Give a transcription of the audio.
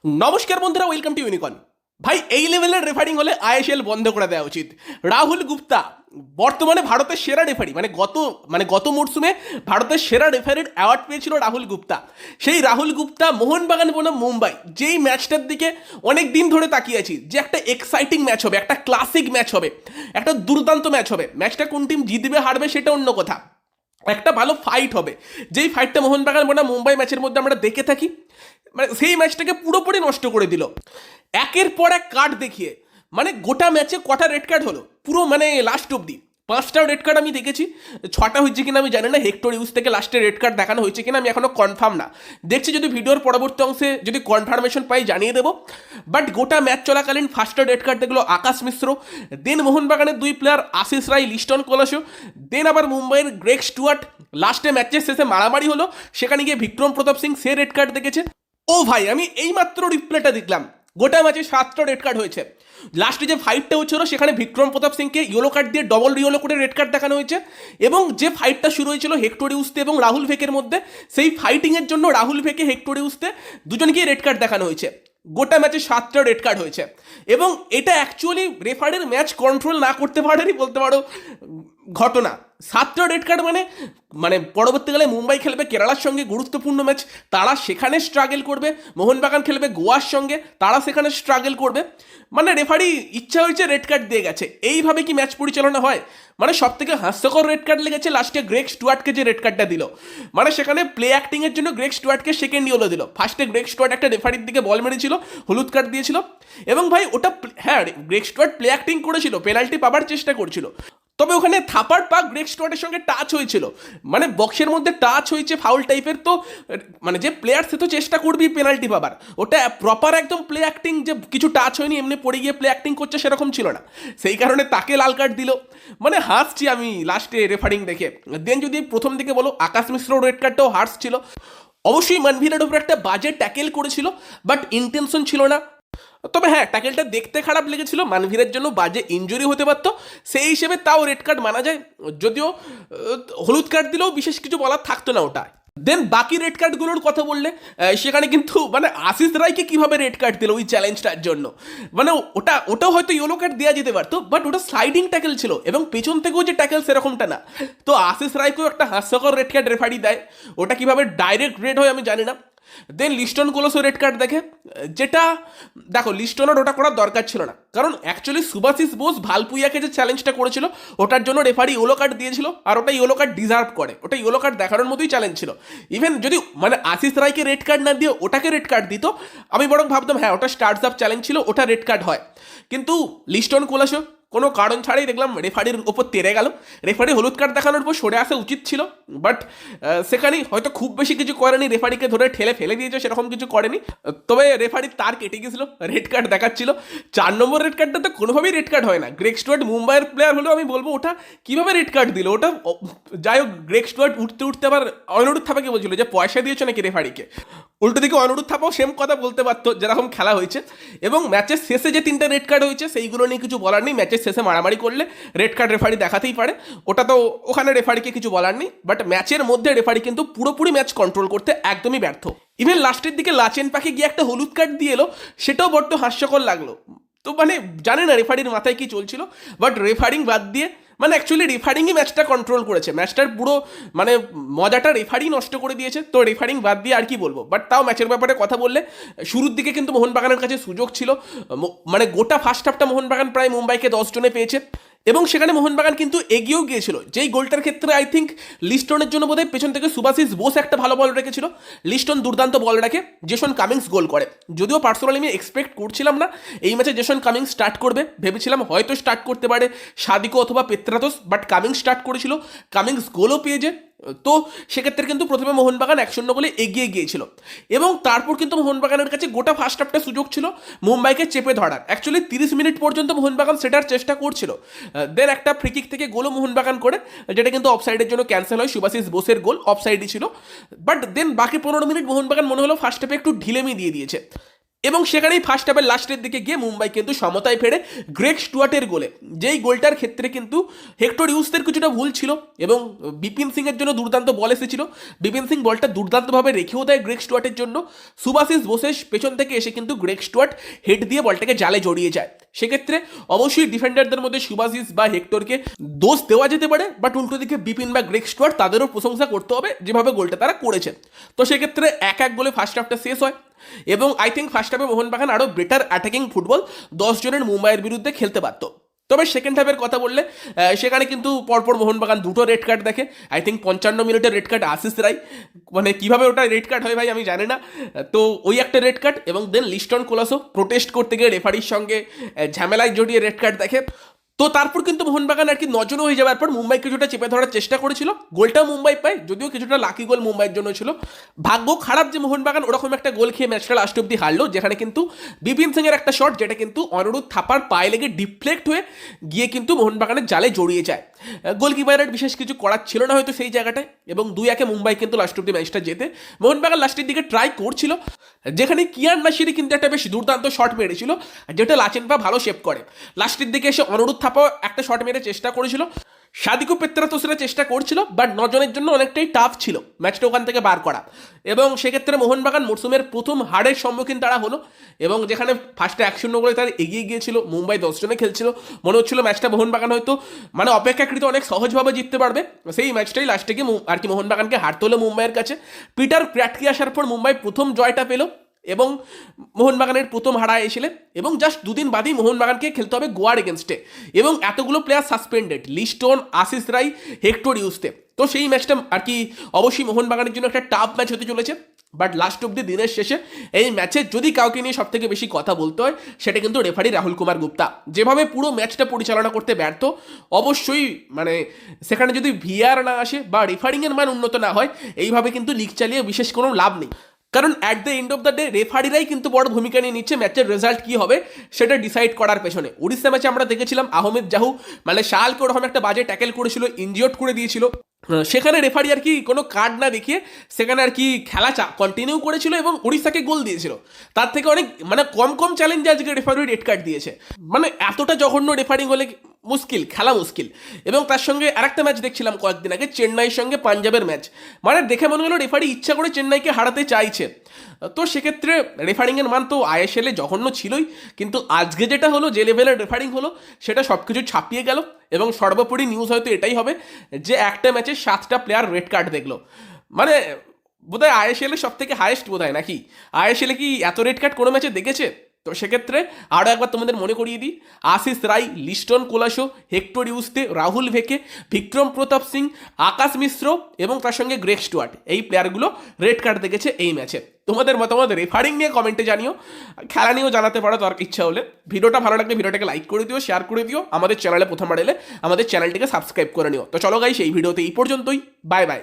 নমস্কার বন্ধুরা, welcome to unicorn. ভাই, এই লেভেলের রেফারিং হলে আইএসএল বন্ধ করে দেওয়া উচিত। রাহুল গুপ্তা বর্তমানে ভারতের সেরা রেফারি, গত মরশুমে ভারতের সেরা রেফারির অ্যাওয়ার্ড পেয়েছিল রাহুল গুপ্তা। সেই রাহুল গুপ্তা মোহনবাগান বনাম মুম্বাই, যেই ম্যাচটার দিকে অনেক দিন ধরে তাকিয়ে আছি, যে একটা এক্সাইটিং ম্যাচ হবে, একটা ক্লাসিক ম্যাচ হবে, একটা দুর্দান্ত ম্যাচ হবে। ম্যাচটা কোন টিম জিতবে হারবে সেটা অন্য কথা, একটা ভালো ফাইট হবে। যেই ফাইটটা মোহনবাগান বনাম মুম্বাই ম্যাচের মধ্যে আমরা দেখে থাকি, সেই ম্যাচটাকে পুরোপুরি নষ্ট করে দিল একের পর এক কার্ড দেখিয়ে। গোটা ম্যাচে কটা রেড কার্ড হলো, পুরো লাস্ট অব্দি 5টা রেড কার্ড আমি দেখেছি। 6টা হয়েছে কিনা আমি জানি না, হেক্টর ইউজ থেকে লাস্টে রেড কার্ড দেখানো হয়েছে কিনা আমি এখনো কনফার্ম না। দেখছি, যদি ভিডিওর পরবর্তী অংশে যদি কনফার্মেশন পাই জানিয়ে দেবো। বাট গোটা ম্যাচ চলাকালীন ফার্স্টটা রেড কার্ড দেখলো আকাশ মিশ্র, দেন মোহনবাগানের 2 প্লেয়ার আশিস রায়, লিস্টন কোলাসো, দেন আবার মুম্বাইয়ের গ্রেগ স্টুয়ার্ট। লাস্টে ম্যাচের শেষে মারামারি হলো, সেখানে গিয়ে বিক্রম প্রতাপ সিং সে রেড কার্ড দেখেছে। ও ভাই, আমি এইমাত্র রিপ্লেটা দেখলাম, গোটা ম্যাচে 7টা রেড কার্ড হয়েছে। লাস্টে যে ফাইটটা হচ্ছিল সেখানে বিক্রম প্রতাপ সিংকে ইয়েলো কার্ড দিয়ে ডবল ইয়েলো করে রেড কার্ড দেখানো হয়েছে। এবং যে ফাইটটা শুরু হয়েছিল হেক্টর ইউস্তে এবং রাহুল ভেকের মধ্যে, সেই ফাইটিংয়ের জন্য রাহুল ভেকে, হেক্টর ইউস্তে দুজনকেই রেড কার্ড দেখানো হয়েছে। গোটা ম্যাচে 7টা রেড কার্ড হয়েছে। এবং এটা অ্যাকচুয়ালি রেফারির ম্যাচ কন্ট্রোল না করতে পারেনি বলতে পারো ঘটনা। 7টা রেড কার্ড পরবর্তীকালে মুম্বাই খেলবে কেরালার সঙ্গে গুরুত্বপূর্ণ ম্যাচ, তারা সেখানে স্ট্রাগল করবে। মোহনবাগান খেলবে গোয়ার সঙ্গে, তারা সেখানে স্ট্রাগল করবে। রেফারি ইচ্ছা হয়েছে রেড কার্ড দিয়ে গেছে। এইভাবে কি ম্যাচ পরিচালনা হয়? সব থেকে হাস্যকর রেড কার্ড লেগেছে লাস্টে গ্রেগ স্টুয়ার্টকে যে রেড কার্ডটা দিল। সেখানে প্লে অ্যাক্টিংয়ের জন্য গ্রেগ স্টুয়ার্টকে সেকেন্ড ইয়েলো দিল। ফার্স্টে গ্রেগ স্টুয়ার্ট একটা রেফারির দিকে বল মেরেছিল, হলুদ কার্ড দিয়েছিল। এবং ভাই ওটা, হ্যাঁ, গ্রেগ স্টুয়ার্ট প্লে অ্যাক্টিং করেছিল, পেনাল্টি পাবার চেষ্টা করছিল, তবে ওখানে থাপার পাক গ্রেগ স্টুয়ার্টের সঙ্গে টাচ হয়েছিল, বক্সের মধ্যে টাচ হয়েছে ফাউল টাইপের। তো যে প্লেয়ার সে তো চেষ্টা করবি পেনাল্টি পাবার, ওটা প্রপার একদম প্লে অ্যাক্টিং, যে কিছু টাচ হয়নি এমনি পড়ে গিয়ে প্লে অ্যাক্টিং করছে সেরকম ছিল না। সেই কারণে তাকে লাল কার্ড দিল। হাসছি আমি লাস্টে রেফারিং দেখে। দেন যদি প্রথম দিকে বলো, আকাশ মিশ্র রেড কার্ডটাও হার্স ছিল। অবশ্যই মানভীরের উপর একটা বাজে ট্যাকেল করেছিল, বাট ইন্টেনশন ছিল না। তবে হ্যাঁ, ট্যাকেলটা দেখতে খারাপ লেগেছিল, মানভীরের জন্য বাজে ইনজুরি হতে পারতো, সেই হিসেবে তাও রেড কার্ড মানা যায়। যদিও হলুদ কার্ড দিলেও বিশেষ কিছু বলার থাকতো না ওটা। দেন বাকি রেড কার্ডগুলোর কথা বললে, সেখানে কিন্তু আশিস রায়কে কিভাবে রেড কার্ড দিল ওই চ্যালেঞ্জটার জন্য, ওটাও হয়তো ইয়েলো কার্ড দেওয়া যেতে পারতো, বাট ওটা স্লাইডিং ট্যাকেল ছিল এবং পেছন থেকেও যে ট্যাকেল সেরকমটা না। তো আশিস রায়কেও একটা হাস্যকর রেড কার্ড রেফারি দেয়, ওটা কিভাবে ডাইরেক্ট রেড হয় আমি জানি না। দেন লিস্টন কোলোসো রেড কার্ড দেখে, যেটা দেখো লিস্টনের ওটা করার দরকার ছিল না, কারণ অ্যাকচুয়ালি সুভাশিস বোস ভালপুইয়াকে যে চ্যালেঞ্জটা করেছিল ওটার জন্য রেফারি ইয়েলো কার্ড দিয়েছিল, আর ওটা ইয়েলো কার্ড ডিজার্ভ করে, ওটা ইয়েলো কার্ড দেখানোর মতোই চ্যালেঞ্জ ছিল। ইভেন যদি আশিস রায়কে রেড কার্ড না দিয়ে ওটাকে রেড কার্ড দিত, আমি বরং ভাবতাম হ্যাঁ ওটা স্টার্টস আপ চ্যালেঞ্জ ছিল, ওটা রেড কার্ড হয়। কিন্তু লিস্টন কোলাসো কোনো কারণ ছাড়াই দেখলাম রেফারির ওপর তেরে গেল। রেফারি হলুদ কার্ড দেখানোর পর সরে আসা উচিত ছিল, বাট সেখানেই হয়তো খুব বেশি কিছু করেনি, রেফারিকে ধরে ঠেলে ফেলে দিয়েছে, সেরকম কিছু করেনি। তবে রেফারির তার কেটে গেছিল, রেড কার্ড দেখাচ্ছিল। 4 নম্বর রেড কার্ডটা তো কোনোভাবেই রেড কার্ড হয় না। গ্রেগ স্টুয়ার্ট মুম্বাইয়ের প্লেয়ার হলেও আমি বলবো ওটা কীভাবে রেড কার্ড দিল ওটা। যাই হোক, গ্রেগ স্টুয়ার্ট উঠতে উঠতে আবার অনিরুদ্ধ থাপাকে বলছিল যে পয়সা দিয়েছো নাকি রেফারিকে। উল্টো দিকে অনিরুদ্ধ থাপাও সেম কথা বলতে পারতো, যেরকম খেলা হয়েছে। এবং ম্যাচের শেষে যে 3টা রেড কার্ড হয়েছে সেইগুলো নিয়ে কিছু বলার নেই। ম্যাচের শেষে মারামারি করলে রেড কার্ড রেফারি দেখাতেই পারে, ওটা তো ওখানে রেফারিকে কিছু বলার নেই। বাট ম্যাচের মধ্যে রেফারি কিন্তু পুরোপুরি ম্যাচ কন্ট্রোল করতে একদমই ব্যর্থ। ইভেন লাস্টের দিকে লাচেন পাখি গিয়ে একটা হলুদ কার্ড দিয়ে এলো, সেটাও বড্ড হাস্যকর লাগলো। তো জানে না রেফারির মাথায় কি চলছিল, বাট রেফারিং বাদ দিয়ে অ্যাকচুয়ালি রেফারিংই ম্যাচটা কন্ট্রোল করেছে। ম্যাচটার পুরো মজাটা রেফারি নষ্ট করে দিয়েছে। তো রেফারিং বাদ দিয়ে আর কি বলবো। বাট তাও ম্যাচের ব্যাপারে কথা বললে, শুরুর দিকে কিন্তু মোহনবাগানের কাছে সুযোগ ছিল। গোটা ফার্স্ট হাফটা মোহনবাগান প্রায় মুম্বাইকে 10 জনে পেয়েছে, এবং সেখানে মোহনবাগান কিন্তু এগিয়েও গিয়েছিল। যেই গোলটার ক্ষেত্রে আই থিঙ্ক লিস্টনের জন্য বোধহয় পেছন থেকে সুভাশিস বোস একটা ভালো বল রেখেছিল, লিস্টন দুর্দান্ত বল রাখে, জেসন কামিংস গোল করে। যদিও পার্সোনালি আমি এক্সপেক্ট করছিলাম না এই ম্যাচে জেসন কামিংস স্টার্ট করবে, ভেবেছিলাম হয়তো স্টার্ট করতে পারে সাদিকো অথবা পেত্রাতোস, বাট কামিংস স্টার্ট করেছিল, কামিংস গোলও পেয়েছে। তো সেক্ষেত্রে কিন্তু প্রথমে মোহনবাগান 1-0 গোলে এগিয়ে গিয়েছিল, এবং তারপর কিন্তু মোহনবাগানের কাছে গোটা ফার্স্ট হাফটা সুযোগ ছিল মুম্বাইকে চেপে ধরার। অ্যাকচুয়ালি 30 মিনিট পর্যন্ত মোহনবাগান সেটার চেষ্টা করছিল। দেন একটা ফ্রিকিক থেকে গোলও মোহনবাগান করে, যেটা কিন্তু অফসাইডের জন্য ক্যান্সেল হয়। সুভাশিস বোসের গোল অফসাইডই ছিল। বাট দেন বাকি 15 মিনিট মোহনবাগান মনে হলো ফার্স্ট হাফে একটু ঢিলেমি দিয়ে দিয়েছে। এবং সেখানেই ফার্স্ট হাফের লাস্টের দিকে গিয়ে মুম্বাই কিন্তু সমতায় ফেরে গ্রেগ স্টুয়ার্টের গোলে, যেই গোলটার ক্ষেত্রে কিন্তু হেক্টর ইউসদের কিছুটা ভুল ছিল এবং বিপিন সিংয়ের জন্য দুর্দান্ত বল এসেছিল। বিপিন সিং বলটা দুর্দান্তভাবে রেখেও দেয় গ্রেগ স্টুয়ার্টের জন্য। সুভাশিস বোসে পেছন থেকে এসে কিন্তু গ্রেগ স্টুয়ার্ট হেড দিয়ে বলটাকে জালে জড়িয়ে যায়। সেক্ষেত্রে অবশ্যই ডিফেন্ডারদের মধ্যে সুভাশিস বা হেক্টরকে দোষ দেওয়া যেতে পারে, বাট উল্টো দিকে বিপিন বা গ্রেগ স্টুয়ার্ট তাদেরও প্রশংসা করতে হবে যেভাবে গোলটা তারা করেছে। তো সেক্ষেত্রে 1-1 গোলে ফার্স্ট হাফটা শেষ হয় এবং আই থিঙ্ক ফার্স্ট হাফে মোহনবাগান আরও বেটার অ্যাটাকিং ফুটবল 10 জনের মুম্বাইয়ের বিরুদ্ধে খেলতে পারত। তবে সেকেন্ড হাফের কথা বললে সেখানে কিন্তু পরপর মোহনবাগান দুটো রেড কার্ড দেখে। আই থিঙ্ক 55 মিনিটের রেড কার্ড আশিস রায়, মানে কীভাবে ওটা রেড কার্ড হয় ভাই আমি জানি না। তো ওই একটা রেড কার্ড এবং দেন লিস্টন কোলাসো প্রোটেস্ট করতে গিয়ে রেফারির সঙ্গে ঝামেলায় জড়িয়ে রেড কার্ড দেখে। তো তারপর কিন্তু মোহনবাগান আর কি নজনও হয়ে যাওয়ার পর মুম্বাই কিছুটা চেপে ধরার চেষ্টা করেছিল, গোলটা মুম্বাই পায়, যদিও কিছুটা লাকি গোল মুম্বাইয়ের জন্য ছিল। ভাগ্য খারাপ যে মোহনবাগান ওরকম একটা গোল খেয়ে ম্যাচটা লাস্ট অব্দি হারলো, যেখানে কিন্তু বিপিন সিংয়ের একটা শট যেটা কিন্তু অনিরুদ্ধ থাপার পায়ে লেগে ডিফ্লেক্ট হয়ে গিয়ে কিন্তু মোহনবাগানের জালে জড়িয়ে যায়। গোলকিপারের বিশেষ কিছু করার ছিল না হয়তো সেই জায়গাটায়, এবং 2-1 মুম্বাই কিন্তু লাস্ট অব্দি ম্যাচটা যেতে। মোহনবাগান লাস্টের দিকে ট্রাই করছিল, যেখানে কিয়ান নাসিরি কিন্তু একটা বেশ দুর্দান্ত শট মেরেছিল, যেটা লাচেনপা ভালো শেপ করে। লাস্টের দিকে এসে অনিরুদ্ধ থাপাও একটা শট মেরে চেষ্টা করেছিল, সাদিকো পেত্রাতোসেরা চেষ্টা করছিল, বাট 9 জনের জন্য অনেকটাই টাফ ছিল ম্যাচটা ওখান থেকে বার করা। এবং সেক্ষেত্রে মোহনবাগান মরসুমের প্রথম হারের সম্মুখীন তারা হলো, এবং যেখানে ফার্স্টে 1-0 করে তারা এগিয়ে গিয়েছিল, মুম্বাই 10 জনে খেলছিল, মনে হচ্ছিল ম্যাচটা মোহনবাগান হয়তো মানে অপেক্ষাকৃত অনেক সহজভাবে জিততে পারবে। সেই ম্যাচটাই লাস্টে গিয়ে আর কি মোহনবাগানকে হারতে হলো মুম্বাইয়ের কাছে। পিটার ক্র্যাটকি আসার পর মুম্বাই প্রথম জয়টা পেল এবং মোহনবাগানের প্রথম হারা এসেলে, এবং জাস্ট 2 দিন বাদেই মোহনবাগানকে খেলতে হবে গোয়ার এগেনস্টে, এবং এতগুলো প্লেয়ার সাসপেন্ডেড, লিস্টন, আশিস রাই, হেক্টর ইউসতে। তো সেই ম্যাচটা আর কি অবশ্যই মোহনবাগানের জন্য একটা টাফ ম্যাচ হতে চলেছে। বাট লাস্ট অব্দি দিনের শেষে এই ম্যাচে যদি কাউকে নিয়ে সব থেকে বেশি কথা বলতে হয় সেটা কিন্তু রেফারি রাহুল কুমার গুপ্তা, যেভাবে পুরো ম্যাচটা পরিচালনা করতে ব্যর্থ। অবশ্যই মানে সেখানে যদি ভিআর না আসে বা রেফারিংয়ের মান উন্নত না হয়, এইভাবে কিন্তু লিগ চালিয়ে বিশেষ কোনো লাভ নেই। কারণ at the end of the day রেফারিরাই কিন্তু বড় ভূমিকা নিয়ে নিচ্ছে ম্যাচের রেজাল্ট কী হবে সেটা ডিসাইড করার পেছনে। উড়িষ্যা ম্যাচে আমরা দেখেছিলাম আহমেদ জাহু মানে শালকে ওরকম একটা বাজে ট্যাকেল করেছিল, ইনজিওর্ড করে দিয়েছিল, সেখানে রেফারি আর কি কোনো কার্ড না দেখিয়ে সেখানে আর কি খেলা কন্টিনিউ করেছিল এবং উড়িষ্যাকে গোল দিয়েছিল। তার থেকে অনেক মানে কম চ্যালেঞ্জে আজকে রেফারি রেড কার্ড দিয়েছে। মানে এতটা জঘন্য রেফারিং হলে মুশকিল, খেলা মুশকিল। এবং তার সঙ্গে আরেকটা ম্যাচ দেখছিলাম কয়েকদিন আগে, চেন্নাইয়ের সঙ্গে পাঞ্জাবের ম্যাচ, মানে দেখে মনে হলো রেফারি ইচ্ছা করে চেন্নাইকে হারাতে চাইছে। তো সেক্ষেত্রে রেফারিংয়ের মান তো আইএসএলে জঘন্য ছিলই, কিন্তু আজকে যেটা হলো, যে লেভেলের রেফারিং হলো সেটা সব কিছু ছাপিয়ে গেল। এবং সর্বোপরি নিউজ হয়তো এটাই হবে যে একটা ম্যাচে 7টা প্লেয়ার রেড কার্ড দেখলো, মানে বোধহয় আইএসএলের সব থেকে হায়েস্ট বোধহয়, নাকি আইএসএলে কি এত রেড কার্ড কোনো ম্যাচে দেখেছে? তো সেক্ষেত্রে আরও একবার তোমাদের মনে করিয়ে দিই, আশিস রায়, লিস্টন কোলাসো, হেক্টর ইউসতে, রাহুল ভেকে, বিক্রম প্রতাপ সিং, আকাশ মিশ্র এবং তার সঙ্গে গ্রেগ স্টুয়ার্ট, এই প্লেয়ারগুলো রেড কার্ড দেখেছে এই ম্যাচে। তোমাদের মতামত রেফারিং নিয়ে কমেন্টে জানিও, খেলা নিয়েও জানাতে পারো তোর ইচ্ছা হলে। ভিডিওটা ভালো লাগলে ভিডিওটাকে লাইক করে দিও, শেয়ার করে দিও, আমাদের চ্যানেলে প্রথমবার এলে আমাদের চ্যানেলটিকে সাবস্ক্রাইব করে নিও। তো চলো গাইস, এই ভিডিওতে এই পর্যন্তই, বাই বাই।